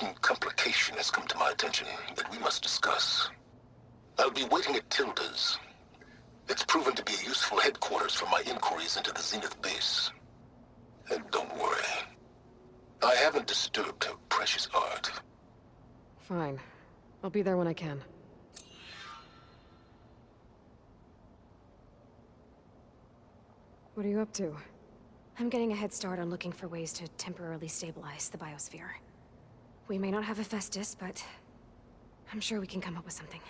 important complication has come to my attention that we must discuss. I'll be waiting at Tilda's. It's proven to be a useful headquarters for my inquiries into the Zenith base. And don't worry, I haven't disturbed her precious art. Fine. I'll be there when I can. What are you up to? I'm getting a head start on looking for ways to temporarily stabilize the biosphere. We may not have Hephaestus, but I'm sure we can come up with something.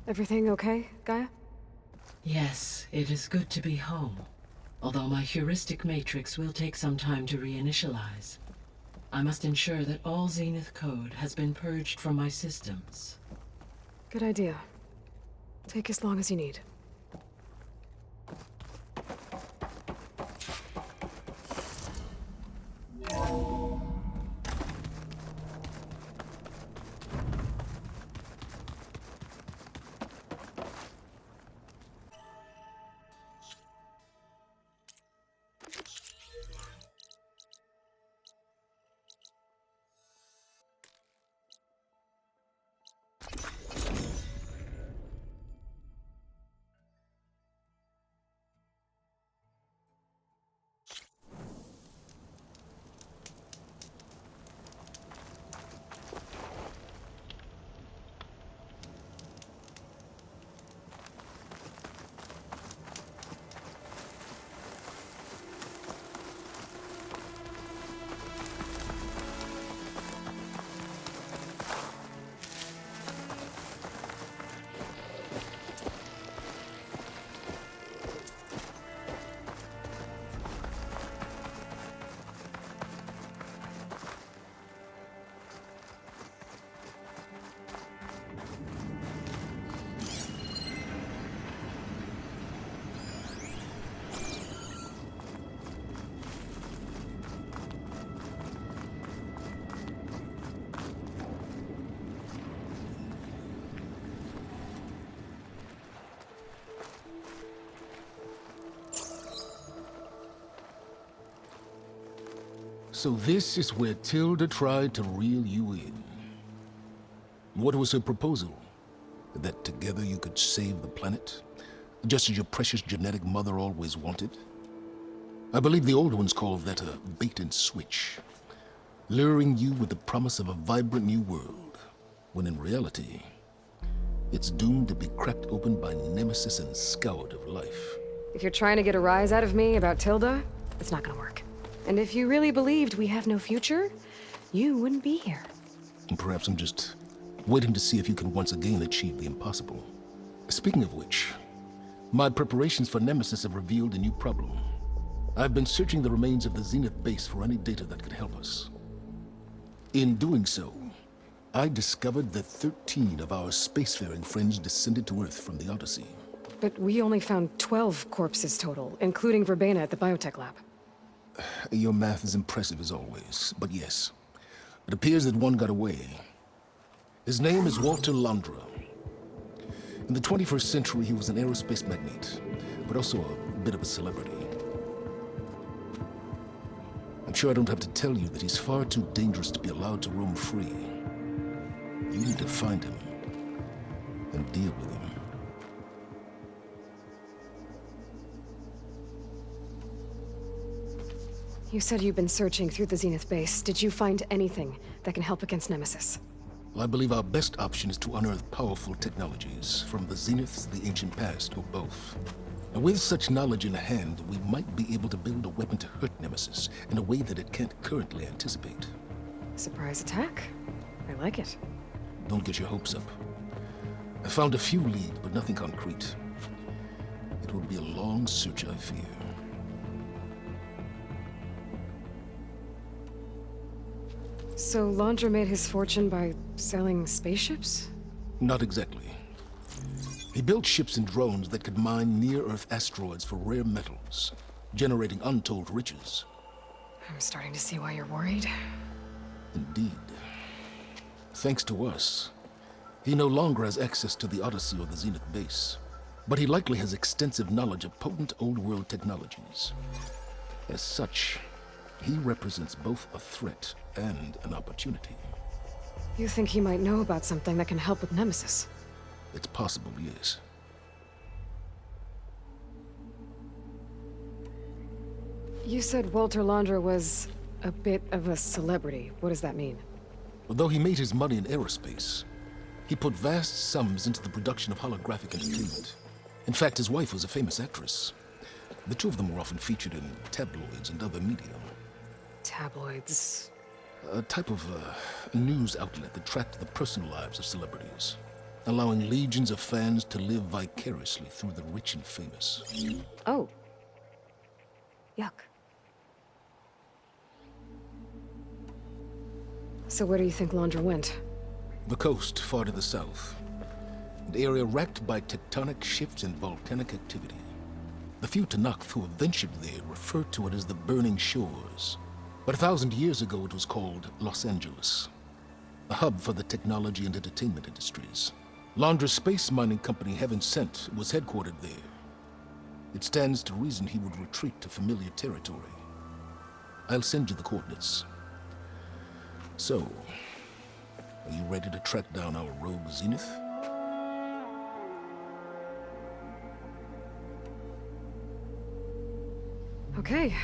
Everything okay, Gaia? Yes, it is good to be home. Although my heuristic matrix will take some time to reinitialize. I must ensure that all Zenith code has been purged from my systems. Good idea. Take as long as you need. So this is where Tilda tried to reel you in. What was her proposal? That together you could save the planet? Just as your precious genetic mother always wanted? I believe the old ones called that a bait and switch. Luring you with the promise of a vibrant new world, when in reality, it's doomed to be cracked open by nemesis and scoured of life. If you're trying to get a rise out of me about Tilda, it's not gonna work. And if you really believed we have no future, you wouldn't be here. And perhaps I'm just waiting to see if you can once again achieve the impossible. Speaking of which, my preparations for Nemesis have revealed a new problem. I've been searching the remains of the Zenith base for any data that could help us. In doing so, I discovered that 13 of our spacefaring friends descended to Earth from the Odyssey. But we only found 12 corpses total, including Verbena at the biotech lab. Your math is impressive as always, but yes, it appears that one got away. His name is Walter Landra. In the 21st century, he was an aerospace magnate, but also a bit of a celebrity. I'm sure I don't have to tell you that he's far too dangerous to be allowed to roam free. You need to find him and deal with him. You said you've been searching through the Zenith base. Did you find anything that can help against Nemesis? Well, I believe our best option is to unearth powerful technologies, from the Zeniths, the ancient past, or both. And with such knowledge in hand, we might be able to build a weapon to hurt Nemesis in a way that it can't currently anticipate. Surprise attack? I like it. Don't get your hopes up. I found a few leads, but nothing concrete. It will be a long search, I fear. So Landra made his fortune by selling spaceships? Not exactly. He built ships and drones that could mine near-Earth asteroids for rare metals, generating untold riches. I'm starting to see why you're worried. Indeed. Thanks to us, he no longer has access to the Odyssey or the Zenith base, but he likely has extensive knowledge of potent old-world technologies. As such, he represents both a threat and an opportunity. You think he might know about something that can help with Nemesis? It's possible, yes. You said Walter Landra was a bit of a celebrity. What does that mean? Although he made his money in aerospace, he put vast sums into the production of holographic entertainment. In fact, his wife was a famous actress. The two of them were often featured in tabloids and other media. Tabloids? A type of news outlet that tracked the personal lives of celebrities, allowing legions of fans to live vicariously through the rich and famous. Oh. Yuck. So where do you think Landra went? The coast, far to the south. An area racked by tectonic shifts and volcanic activity. The few Tanakh who have ventured there refer to it as the Burning Shores. But 1,000 years ago it was called Los Angeles, a hub for the technology and entertainment industries. Landra's space mining company, Heaven Sent, was headquartered there. It stands to reason he would retreat to familiar territory. I'll send you the coordinates. So, are you ready to track down our rogue Zenith? Okay,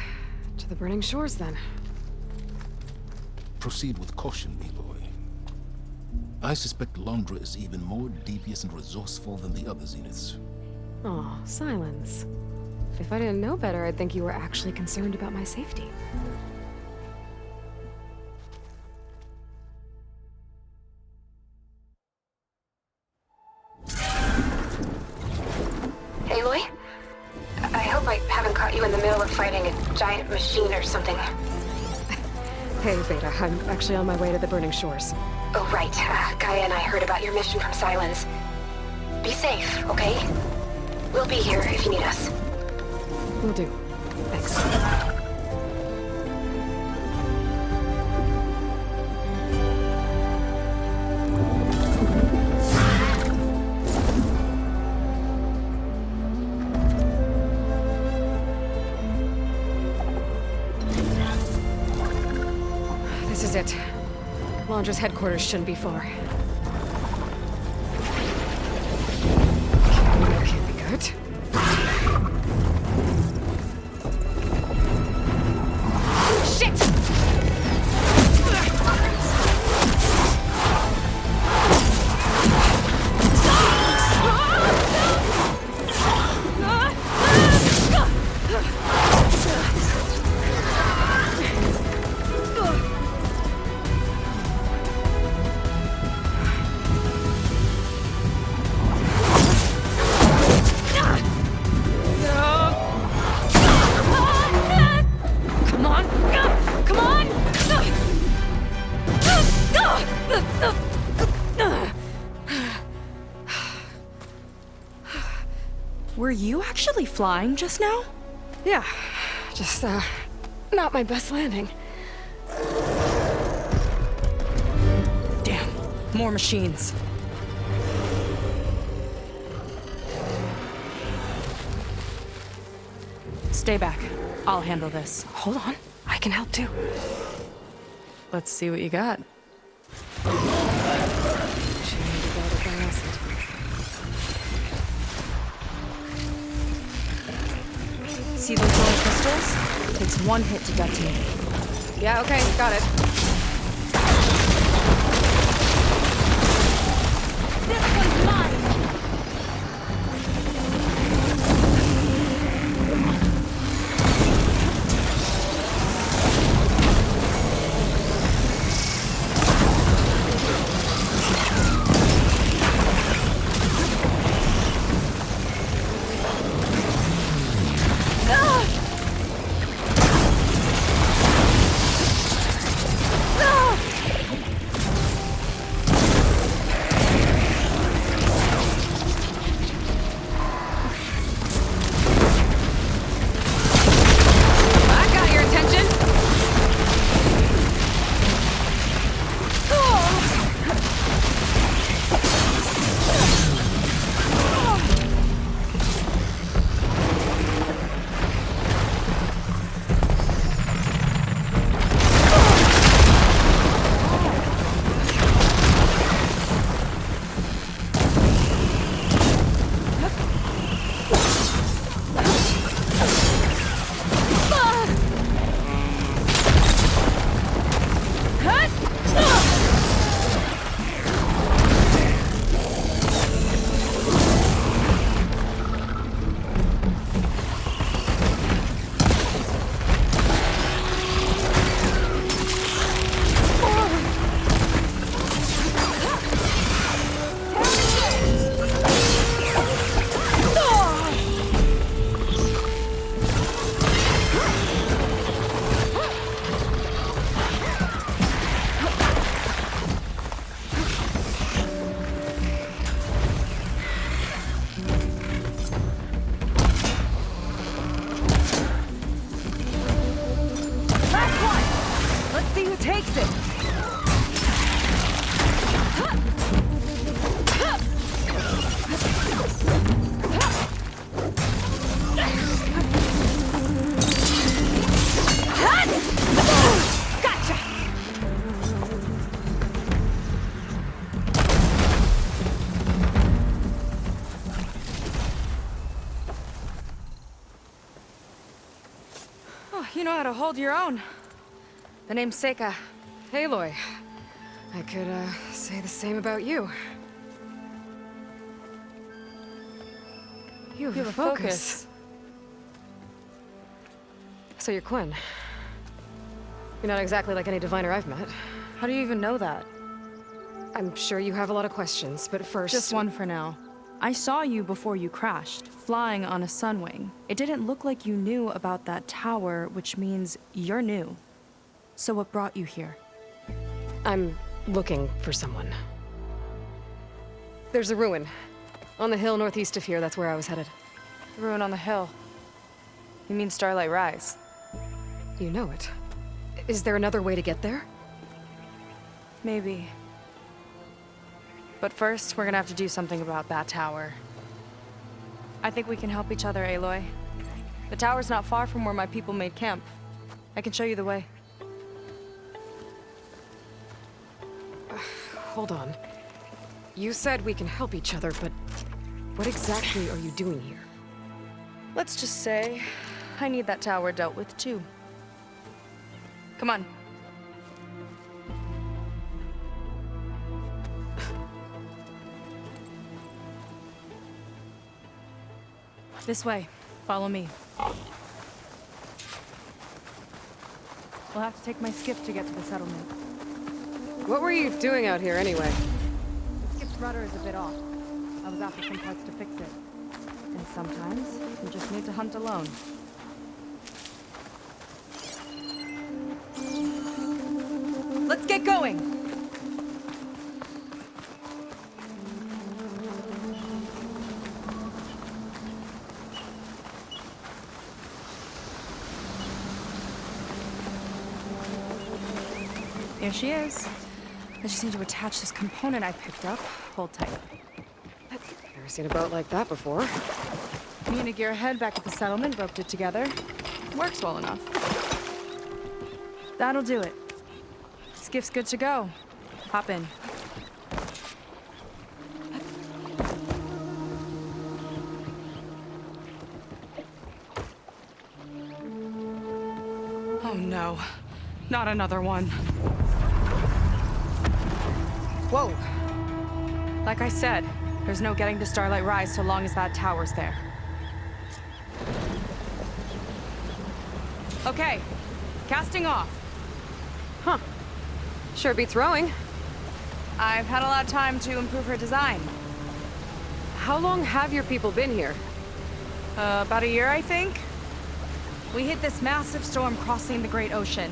to the Burning Shores then. Proceed with caution, Aloy. I suspect Landra is even more devious and resourceful than the other Zeniths. Aw, Silence. If I didn't know better, I'd think you were actually concerned about my safety. Aloy? I hope I haven't caught you in the middle of fighting a giant machine or something. Hey, Beta, I'm actually on my way to the Burning Shores. Oh, right. Gaia and I heard about your mission from Silence. Be safe, okay? We'll be here if you need us. Will do. Thanks. This is it. Landra's headquarters shouldn't be far. That can't be good. Shit! Were you actually flying just now? Yeah, just, not my best landing. Damn, more machines. Stay back. I'll handle this. Hold on, I can help too. Let's see what you got. See those little crystals? Takes one hit to detonate. Yeah, okay, got it. This one's mine! Oh, you know how to hold your own. The name's Seika. Aloy. I could, say the same about you. You have a focus. So you're Quinn. You're not exactly like any diviner I've met. How do you even know that? I'm sure you have a lot of questions, but first... Just one for now. I saw you before you crashed, flying on a sunwing. It didn't look like you knew about that tower, which means you're new. So what brought you here? I'm looking for someone. There's a ruin. On the hill northeast of here, that's where I was headed. The ruin on the hill. You mean Starlight Rise? You know it. Is there another way to get there? Maybe. But first, we're gonna have to do something about that tower. I think we can help each other, Aloy. The tower's not far from where my people made camp. I can show you the way. Hold on. You said we can help each other, but what exactly are you doing here? Let's just say, I need that tower dealt with too. Come on. This way. Follow me. We'll have to take my skiff to get to the settlement. What were you doing out here anyway? The skiff's rudder is a bit off. I was after some parts to fix it. And sometimes, you just need to hunt alone. Let's get going! Here she is. I just need to attach this component I picked up. Hold tight. Never seen a boat like that before. Me and a gearhead back at the settlement roped it together. Works well enough. That'll do it. Skiff's good to go. Hop in. Oh no. Not another one. Whoa. Like I said, there's no getting to Starlight Rise so long as that tower's there. Okay, casting off. Huh. Sure beats rowing. I've had a lot of time to improve her design. How long have your people been here? About a year, I think. We hit this massive storm crossing the Great Ocean.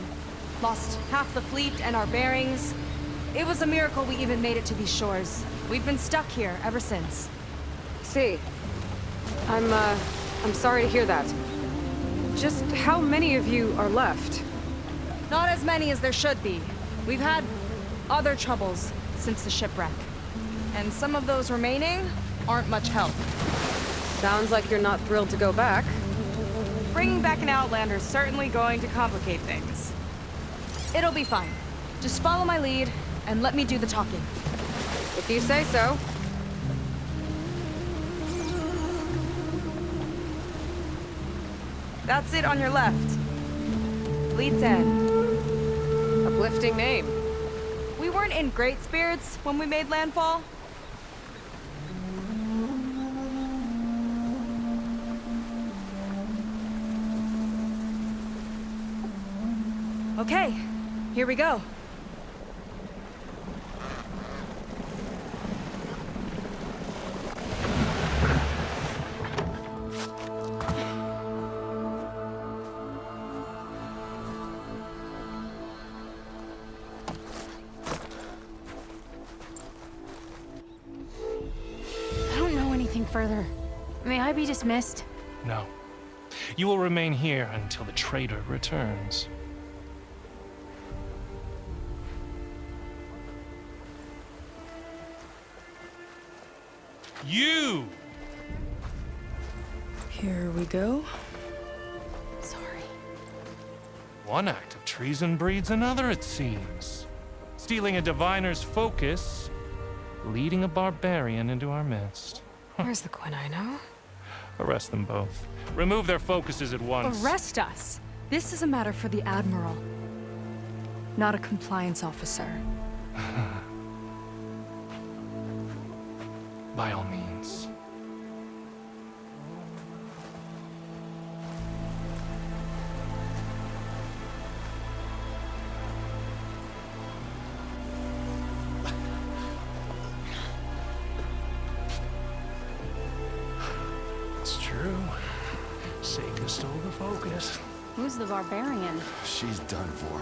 Lost half the fleet and our bearings. It was a miracle we even made it to these shores. We've been stuck here ever since. See. I'm sorry to hear that. Just how many of you are left? Not as many as there should be. We've had other troubles since the shipwreck. And some of those remaining aren't much help. Sounds like you're not thrilled to go back. Bringing back an Outlander's certainly going to complicate things. It'll be fine. Just follow my lead and let me do the talking. If you say so. That's it on your left. Lead's end. Uplifting name. We weren't in great spirits when we made landfall. Okay, here we go. I don't know anything further. May I be dismissed? No. You will remain here until the trader returns. You! Here we go. Sorry. One act of treason breeds another, it seems. Stealing a diviner's focus, leading a barbarian into our midst. Where's the Quinn I know? Arrest them both. Remove their focuses at once. Arrest us? This is a matter for the Admiral, not a compliance officer. By all means. It's true. Seika stole the focus. Who's the barbarian? She's done for.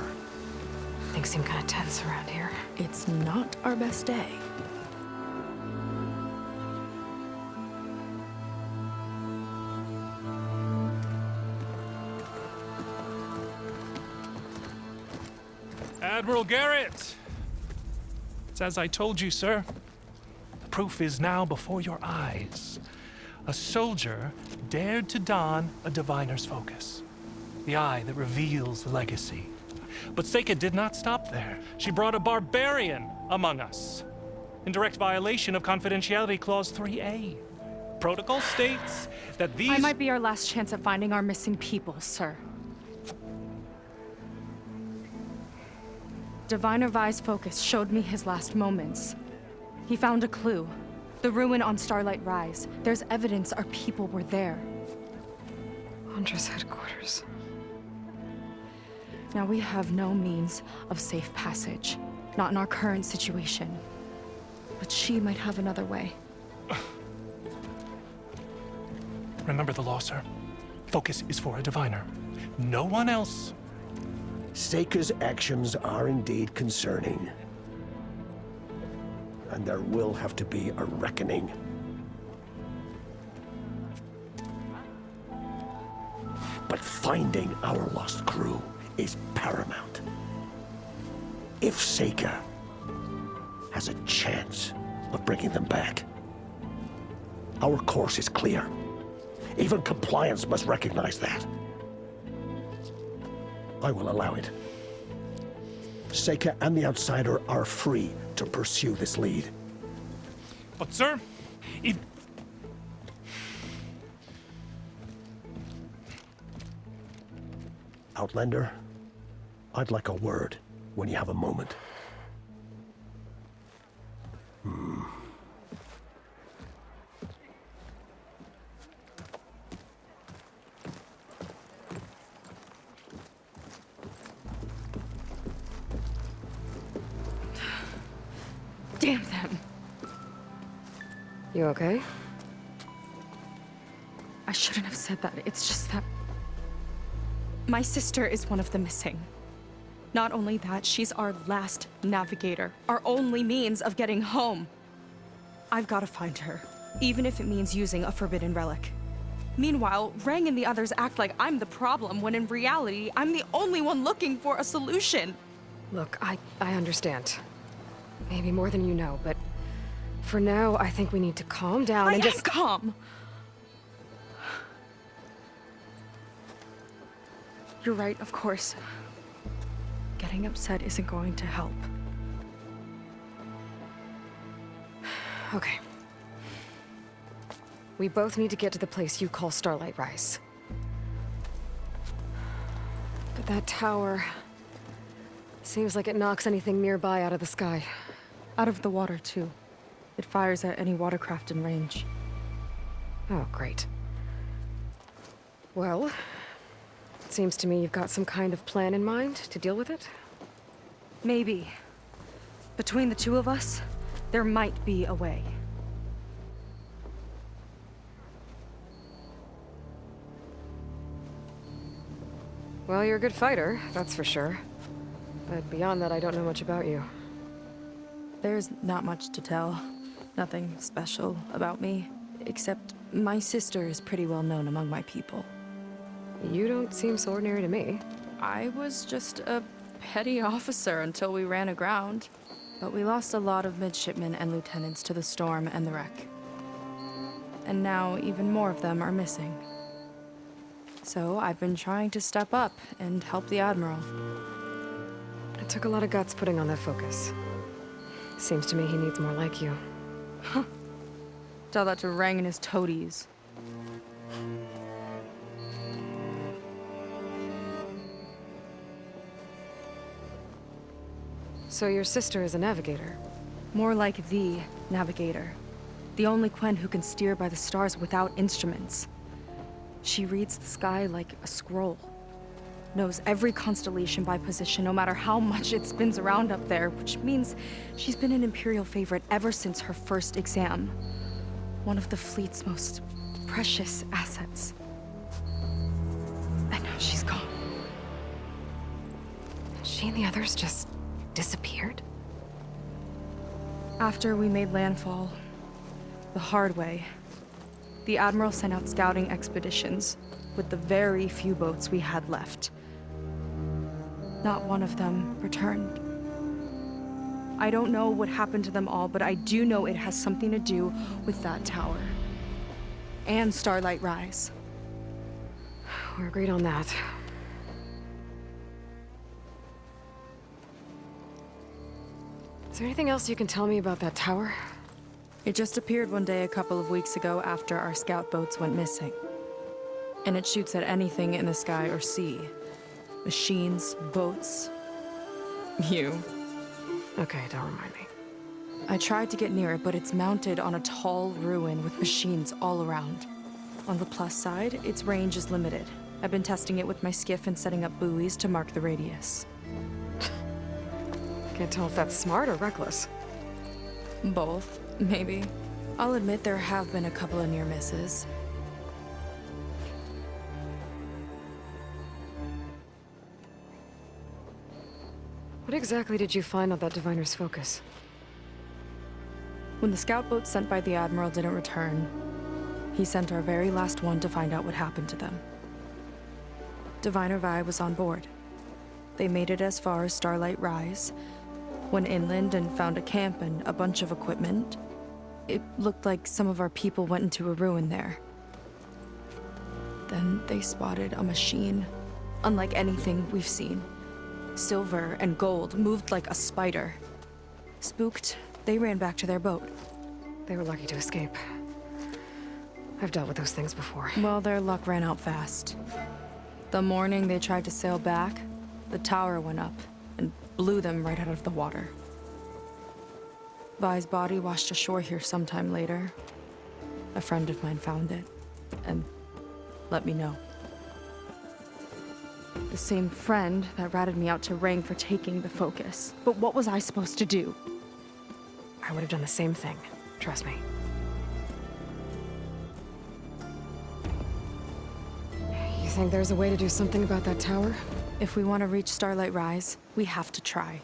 Things seem kind of tense around here. It's not our best day. Admiral Garrett! It's as I told you, sir. The proof is now before your eyes. A soldier dared to don a diviner's focus. The eye that reveals the legacy. But Seika did not stop there. She brought a barbarian among us. In direct violation of Confidentiality Clause 3A. Protocol states that these... I might be our last chance at finding our missing people, sir. Diviner Vi's focus showed me his last moments. He found a clue. The ruin on Starlight Rise. There's evidence our people were there. Hunter's headquarters. Now we have no means of safe passage. Not in our current situation. But she might have another way. Remember the law, sir. Focus is for a diviner. No one else. Seika's actions are indeed concerning. And there will have to be a reckoning. But finding our lost crew is paramount. If Seika has a chance of bringing them back, our course is clear. Even compliance must recognize that. I will allow it. Seika and the Outsider are free to pursue this lead. But, sir, if... Outlander, I'd like a word when you have a moment. Damn them! You okay? I shouldn't have said that. It's just that... my sister is one of the missing. Not only that, she's our last navigator. Our only means of getting home. I've got to find her. Even if it means using a forbidden relic. Meanwhile, Rang and the others act like I'm the problem, when in reality, I'm the only one looking for a solution. Look, I understand. Maybe more than you know, but for now, I think we need to calm down and just... calm! You're right, of course. Getting upset isn't going to help. Okay. We both need to get to the place you call Starlight Rise. But that tower... seems like it knocks anything nearby out of the sky. Out of the water, too. It fires at any watercraft in range. Oh, great. Well, it seems to me you've got some kind of plan in mind to deal with it. Maybe. Between the two of us, there might be a way. Well, you're a good fighter, that's for sure. But beyond that, I don't know much about you. There's not much to tell. Nothing special about me. Except my sister is pretty well known among my people. You don't seem so ordinary to me. I was just a petty officer until we ran aground. But we lost a lot of midshipmen and lieutenants to the storm and the wreck. And now even more of them are missing. So I've been trying to step up and help the Admiral. It took a lot of guts putting on that focus. Seems to me he needs more like you. Huh. Tell that to Rang and his toadies. So your sister is a navigator? More like the navigator. The only Quen who can steer by the stars without instruments. She reads the sky like a scroll. Knows every constellation by position, no matter how much it spins around up there, which means she's been an Imperial favorite ever since her first exam. One of the fleet's most precious assets. And now she's gone. She and the others just disappeared? After we made landfall, the hard way, the Admiral sent out scouting expeditions with the very few boats we had left. Not one of them returned. I don't know what happened to them all, but I do know it has something to do with that tower. And Starlight Rise. We're agreed on that. Is there anything else you can tell me about that tower? It just appeared one day a couple of weeks ago after our scout boats went missing. And it shoots at anything in the sky or sea. Machines, boats, you. Okay, don't remind me. I tried to get near it, but it's mounted on a tall ruin with machines all around. On the plus side, its range is limited. I've been testing it with my skiff and setting up buoys to mark the radius. Can't tell if that's smart or reckless. Both, maybe. I'll admit there have been a couple of near misses. What exactly did you find on that diviner's focus? When the scout boat sent by the Admiral didn't return, he sent our very last one to find out what happened to them. Diviner Vi was on board. They made it as far as Starlight Rise, went inland and found a camp and a bunch of equipment. It looked like some of our people went into a ruin there. Then they spotted a machine, unlike anything we've seen. Silver and gold, moved like a spider. Spooked, they ran back to their boat. They were lucky to escape. I've dealt with those things before. Well, their luck ran out fast. The morning they tried to sail back, the tower went up and blew them right out of the water. Vi's body washed ashore here sometime later. A friend of mine found it and let me know. The same friend that ratted me out to Rang for taking the focus. But what was I supposed to do? I would have done the same thing. Trust me. You think there's a way to do something about that tower? If we want to reach Starlight Rise, we have to try.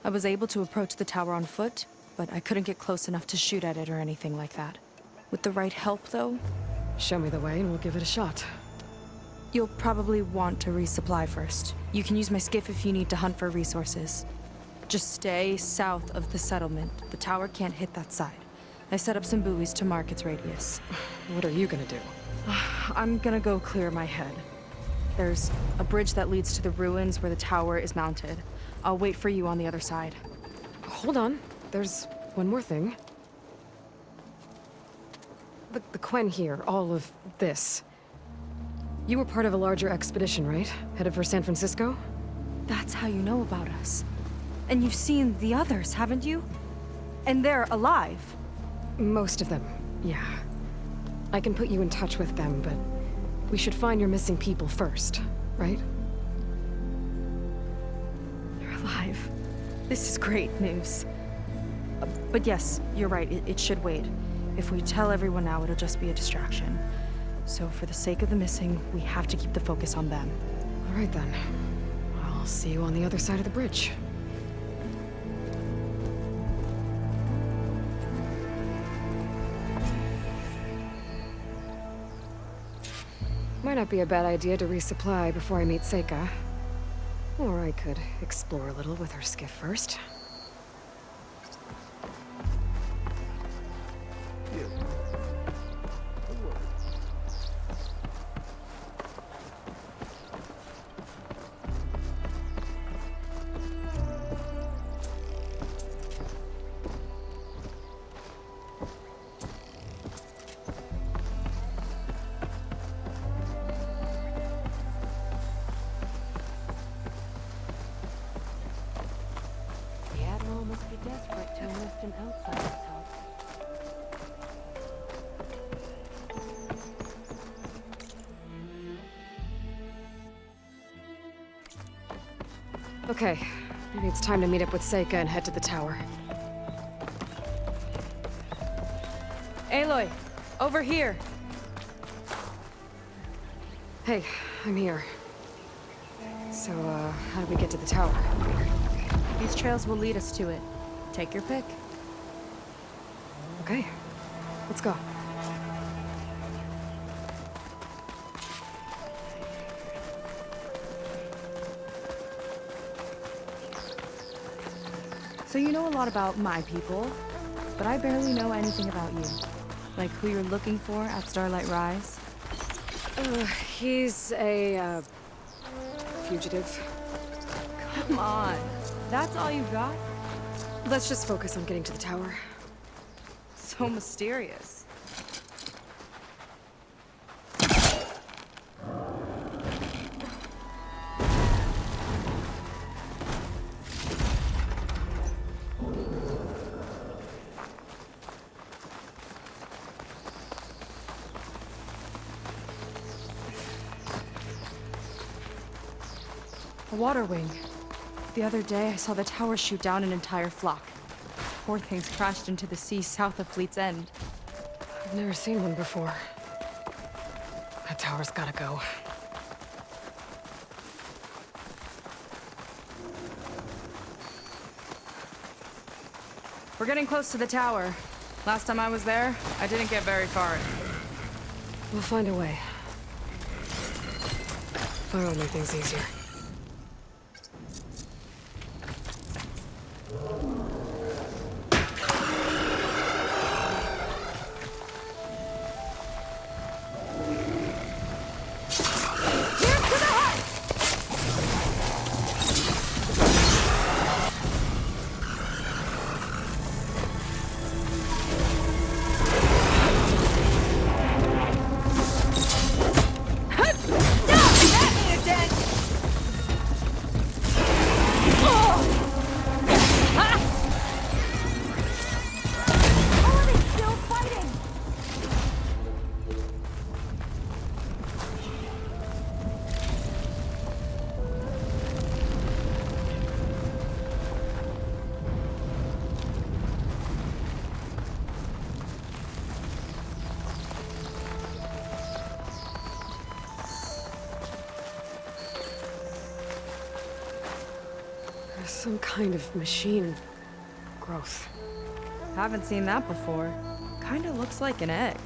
I was able to approach the tower on foot, but I couldn't get close enough to shoot at it or anything like that. With the right help, though, Show me the way and we'll give it a shot. you'll probably want to resupply first. You can use my skiff if you need to hunt for resources. Just stay south of the settlement. The tower can't hit that side. I set up some buoys to mark its radius. What are you gonna do? I'm gonna go clear my head. There's a bridge that leads to the ruins where the tower is mounted. I'll wait for you on the other side. Hold on. There's one more thing. The Quen here, all of this. You were part of a larger expedition, right? Headed for San Francisco? That's how you know about us. And you've seen the others, haven't you? And they're alive. Most of them, yeah. I can put you in touch with them, but we should find your missing people first, right? They're alive. This is great news. But yes, you're right, it should wait. If we tell everyone now, it'll just be a distraction. So for the sake of the missing, we have to keep the focus on them. All right then. I'll see you on the other side of the bridge. Might not be a bad idea to resupply before I meet Seika. Or I could explore a little with her skiff first. Okay, maybe it's time to meet up with Seika and head to the tower. Aloy, over here. Hey, I'm here. So, how do we get to the tower? These trails will lead us to it. Take your pick. Okay, let's go. So you know a lot about my people, but I barely know anything about you. Like who you're looking for at Starlight Rise. He's a, fugitive. Come on, that's all you got? Let's just focus on getting to the tower. So mysterious. A water wing. The other day, I saw the tower shoot down an entire flock. Poor things crashed into the sea south of Fleet's End. I've never seen one before. That tower's gotta go. We're getting close to the tower. Last time I was there, I didn't get very far. We'll find a way. Fire will make things easier. Some kind of machine growth. Haven't seen that before. Kinda looks like an egg.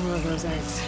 More of those eggs.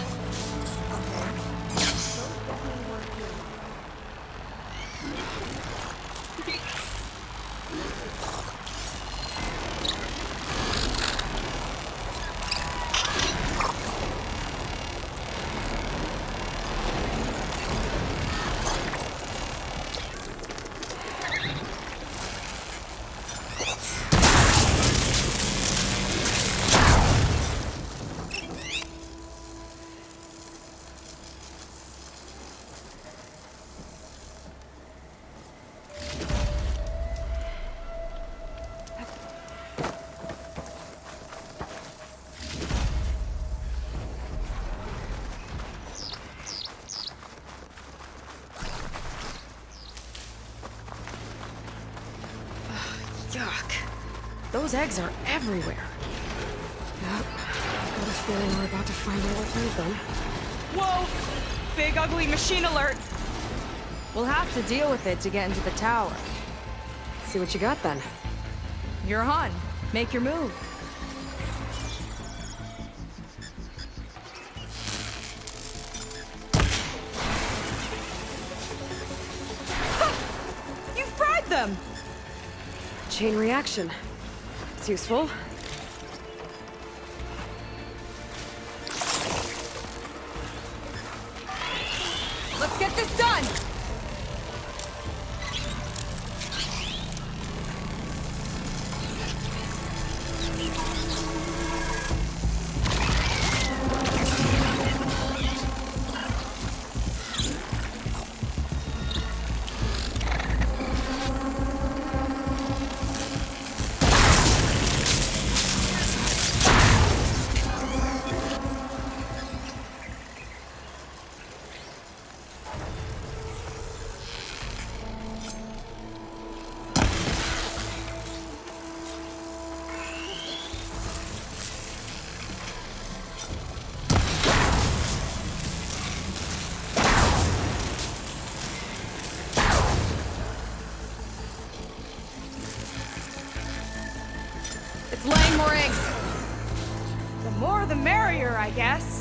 Yuck. Those eggs are everywhere. Yep. Got a feeling we're about to find out what made them. Whoa! Big ugly machine alert! We'll have to deal with it to get into the tower. See what you got then. You're on. Make your move. You fried them! Chain reaction. It's useful. Let's get this done! laying more eggs. The more the merrier, I guess.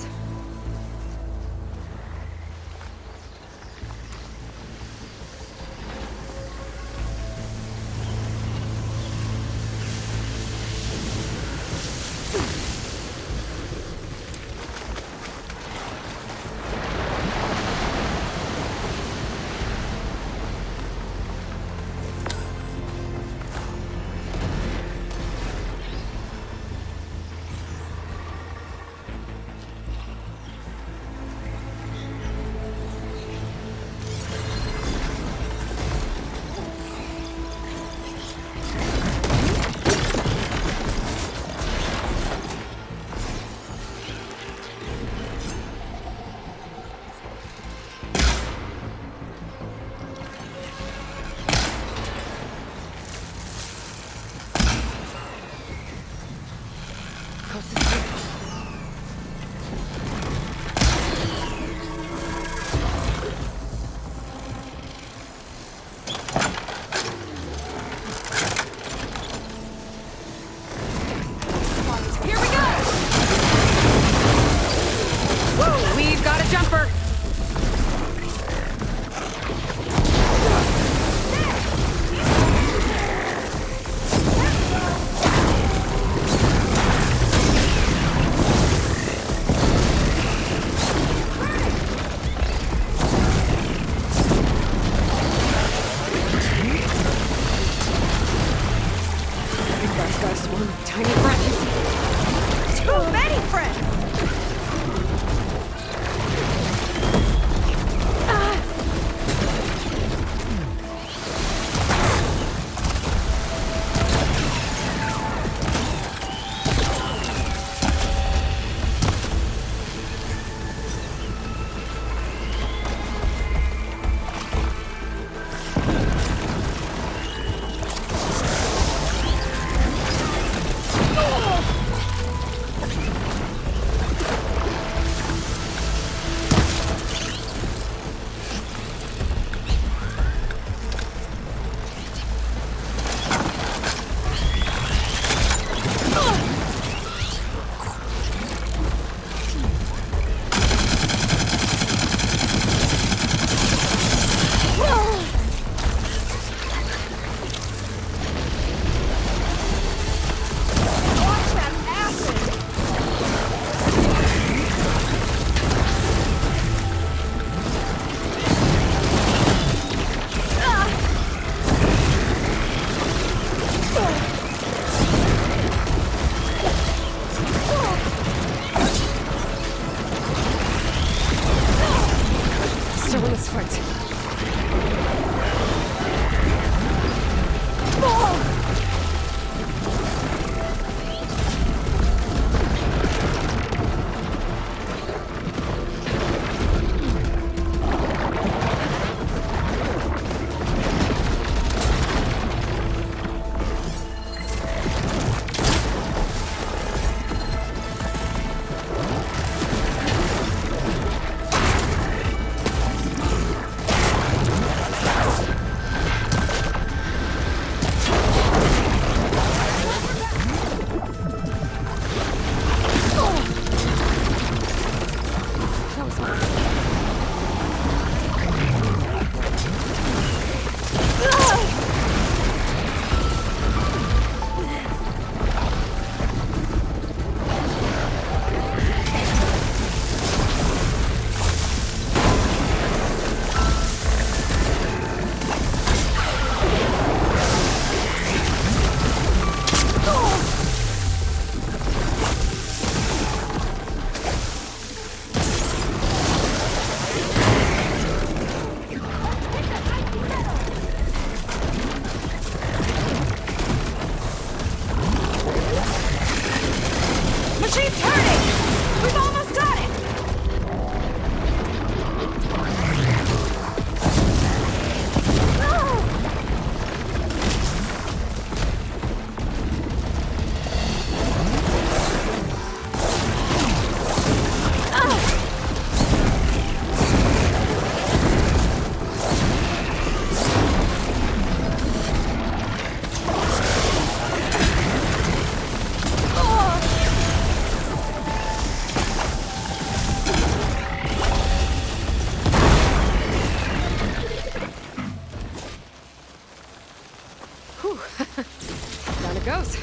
goes.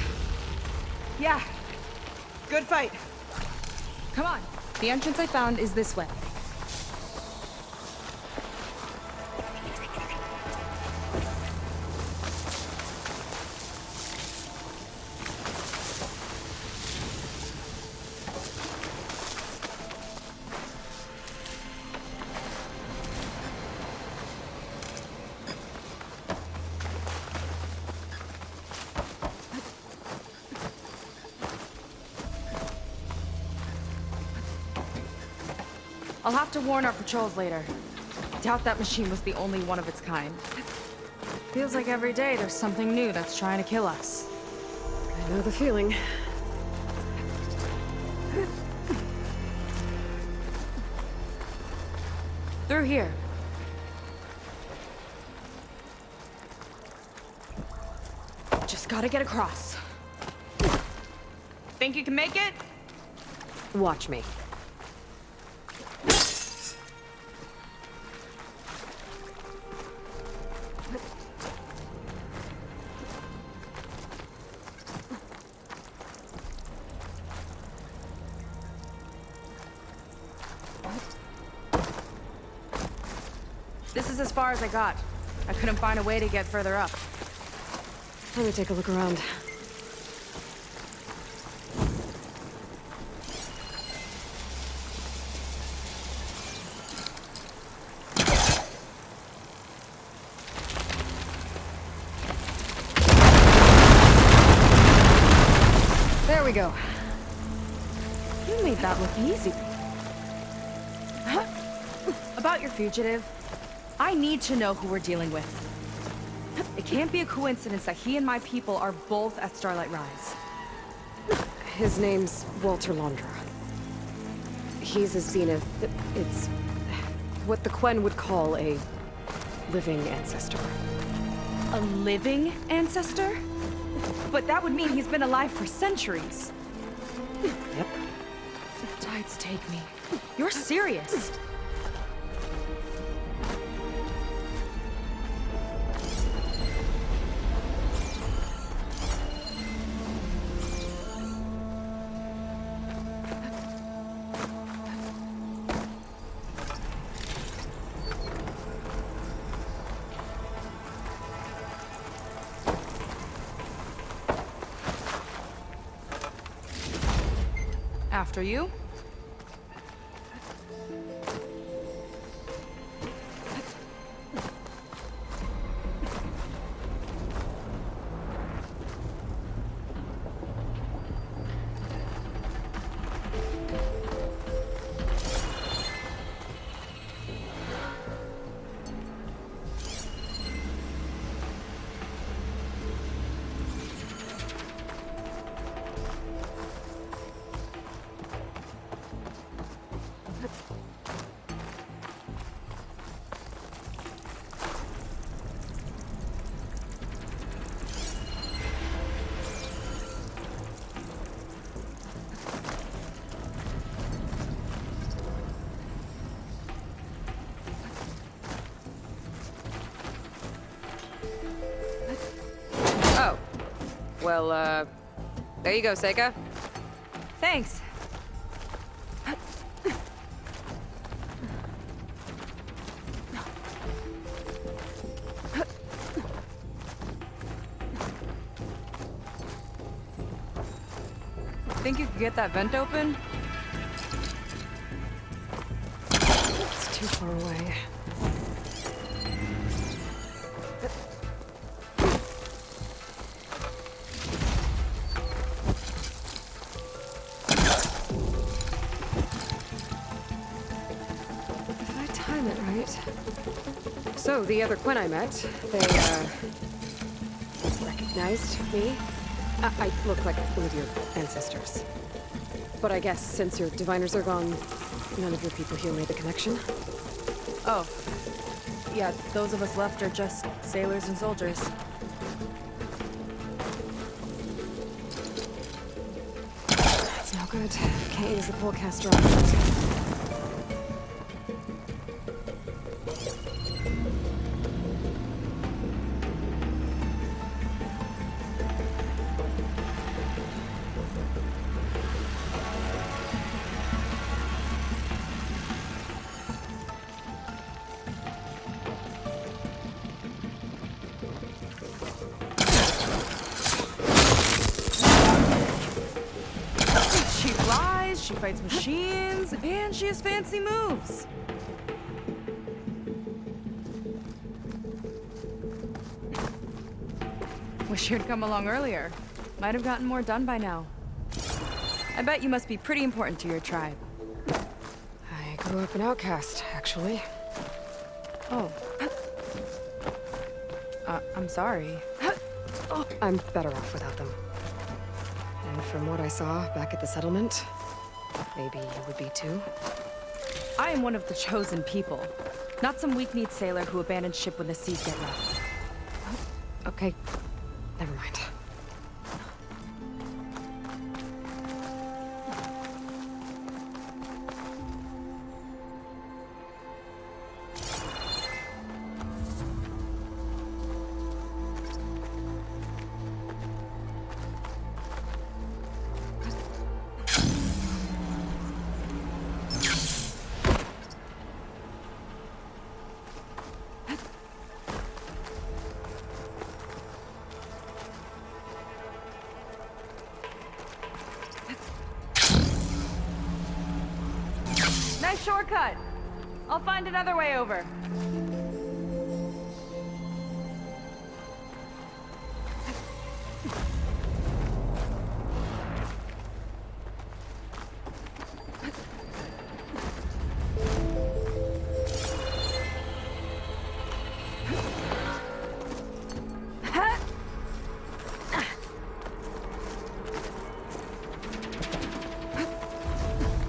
Yeah. Good fight. Come on. The entrance I found is this way. I'll have to warn our patrols later. Doubt that machine was the only one of its kind. Feels like every day there's something new that's trying to kill us. I know the feeling. Through here. Just gotta get across. Think you can make it? Watch me. This is as far as I got. I couldn't find a way to get further up. Let me take a look around. There we go. You made that look easy. Huh? About your fugitive, I need to know who we're dealing with. It can't be a coincidence that he and my people are both at Starlight Rise. His name's Walter Laundra. He's a zenith. It's what the Quen would call a living ancestor. A living ancestor? But that would mean he's been alive for centuries. Yep. Tides take me. You're serious. After you. Oh. Well, there you go, Seika. Thanks. Think you could get that vent open? It's too far away. Did I time it right? So, the other Quen I met, they, recognized me. I look like one of your ancestors. But I guess since your diviners are gone, none of your people here made the connection? Oh. Yeah, those of us left are just sailors and soldiers. That's no good. Can't use the pullcaster on it. she fights machines, and she has fancy moves. Wish you'd come along earlier. Might have gotten more done by now. I bet you must be pretty important to your tribe. I grew up an outcast, actually. Oh. I'm sorry. I'm better off without them. And from what I saw back at the settlement, maybe you would be too. I am one of the chosen people. Not some weak-kneed sailor who abandons ship when the seas get rough. Okay, never mind. Nice shortcut. I'll find another way over.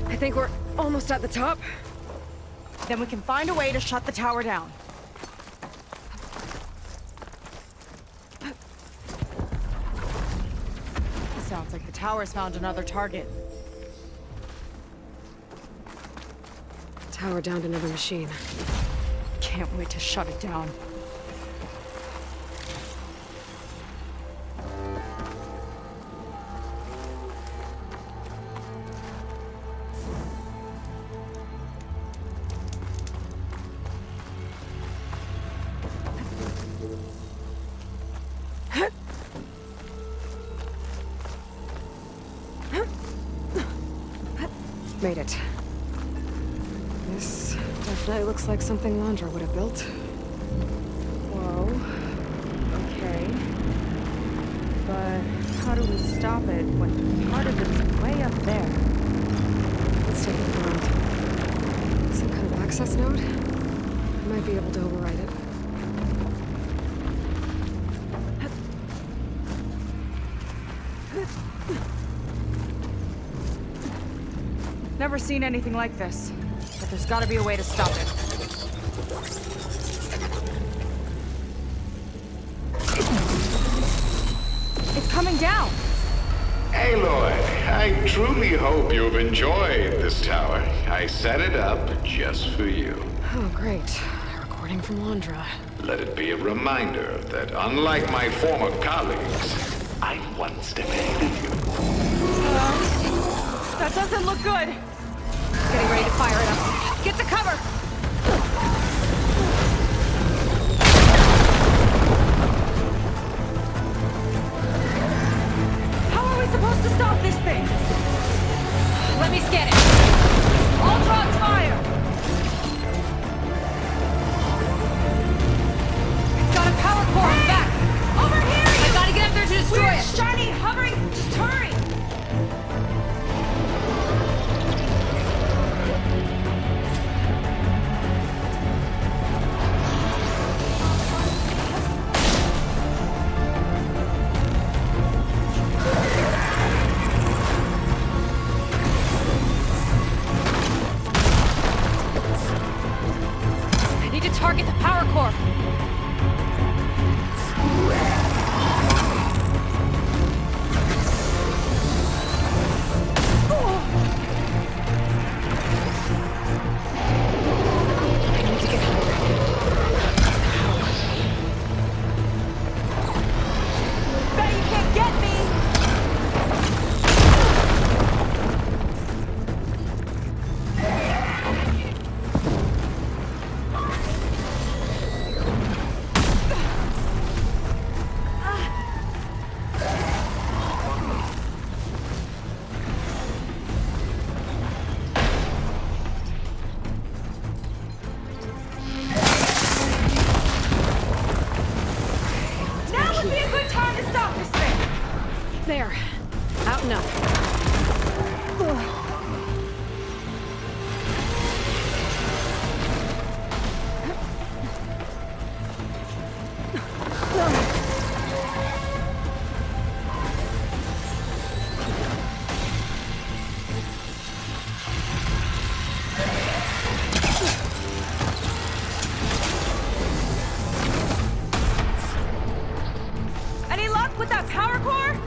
I think we're almost at the top. Then we can find a way to shut the tower down. Sounds like the tower's found another target. Tower downed another machine. Can't wait to shut it down. Made it. This definitely looks like something Landra would have built. Whoa. Okay. But how do we stop it when part of it's way up there? Let's take a look around. Some kind of access node? I might be able to override it. Never seen anything like this, but there's gotta be a way to stop it. It's coming down! Aloy, I truly hope you've enjoyed this tower. I set it up just for you. Oh, great. A recording from Landra. Let it be a reminder that unlike my former colleagues, I once defeated you. That doesn't look good! Getting ready to fire it up. Get to cover! How are we supposed to stop this thing? Let me scan it. All drops fire! It's got a power core on the back. Over here! I gotta get up there to destroy it! Shiny, hovering! Just hurry! There. Out and up. Any luck with that power core?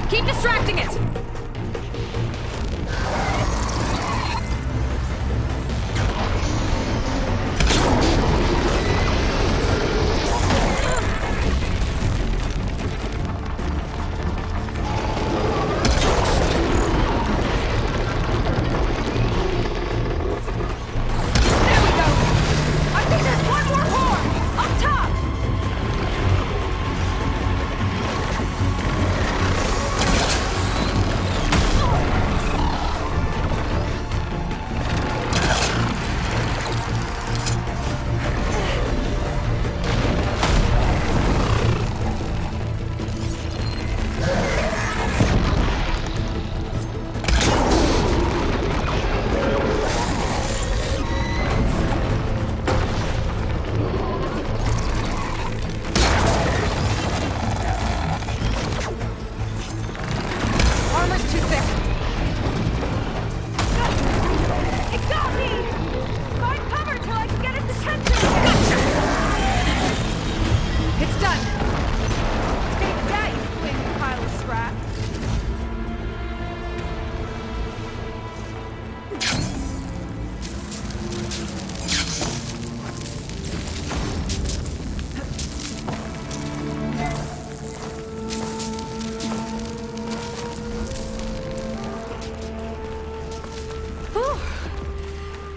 Keep distracting it!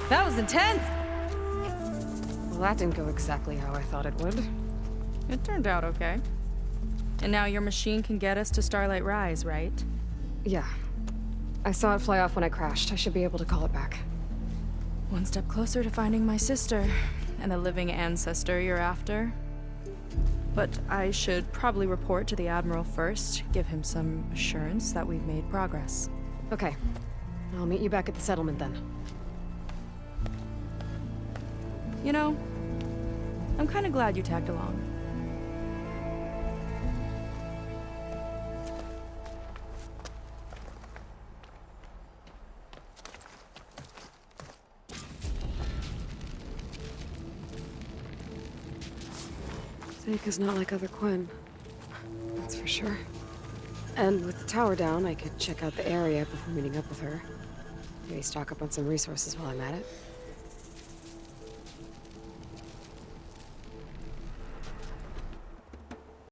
That was intense! Well, that didn't go exactly how I thought it would. It turned out okay. And now your machine can get us to Starlight Rise, right? Yeah. I saw it fly off when I crashed. I should be able to call it back. One step closer to finding my sister, and the living ancestor you're after. But I should probably report to the Admiral first, give him some assurance that we've made progress. Okay. I'll meet you back at the settlement then. You know, I'm kind of glad you tagged along. Seika's not like other Quen. That's for sure. And with the tower down, I could check out the area before meeting up with her. Maybe stock up on some resources while I'm at it.